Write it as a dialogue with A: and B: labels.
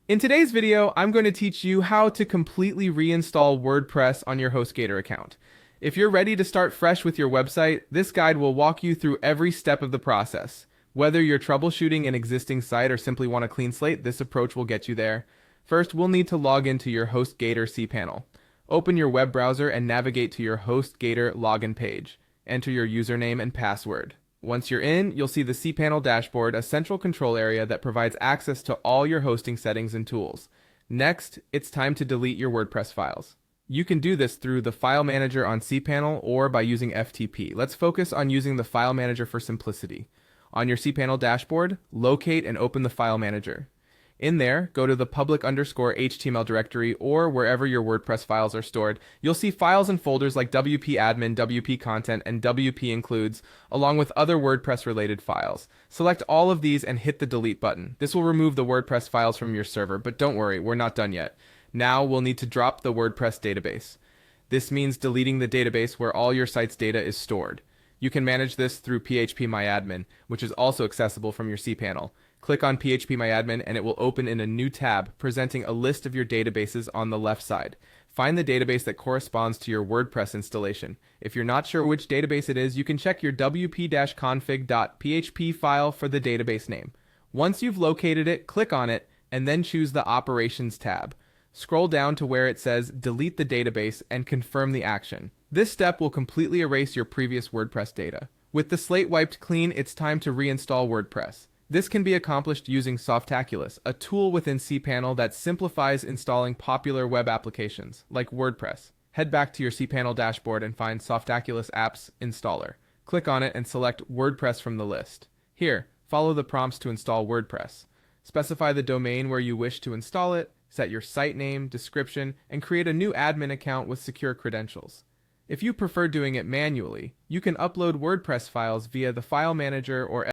A: In today's video, I'm going to teach you how to completely reinstall WordPress on your HostGator account. If you're ready to start fresh with your website, this guide will walk you through every step of the process. Whether you're troubleshooting an existing site or simply want a clean slate, this approach will get you there. First, we'll need to log into your HostGator cPanel. Open your web browser and navigate to your HostGator login page. Enter your username and password. Once you're in, you'll see the cPanel dashboard, a central control area that provides access to all your hosting settings and tools. Next, it's time to delete your WordPress files. You can do this through the File Manager on cPanel or by using FTP. Let's focus on using the File Manager for simplicity. On your cPanel dashboard, locate and open the File Manager. In there, go to the public_HTML directory or wherever your WordPress files are stored. You'll see files and folders like WP admin, WP content, and WP includes, along with other WordPress related files. Select all of these and hit the delete button. This will remove the WordPress files from your server, but don't worry, we're not done yet. Now we'll need to drop the WordPress database. This means deleting the database where all your site's data is stored. You can manage this through phpMyAdmin, which is also accessible from your cPanel. Click on phpMyAdmin and it will open in a new tab presenting a list of your databases on the left side. Find the database that corresponds to your WordPress installation. If you're not sure which database it is, you can check your wp-config.php file for the database name. Once you've located it, click on it and then choose the Operations tab. Scroll down to where it says Delete the database and confirm the action. This step will completely erase your previous WordPress data. With the slate wiped clean, it's time to reinstall WordPress. This can be accomplished using Softaculous, a tool within cPanel that simplifies installing popular web applications, like WordPress. Head back to your cPanel dashboard and find Softaculous Apps Installer. Click on it and select WordPress from the list. Here, follow the prompts to install WordPress. Specify the domain where you wish to install it, set your site name, description, and create a new admin account with secure credentials. If you prefer doing it manually, you can upload WordPress files via the File Manager or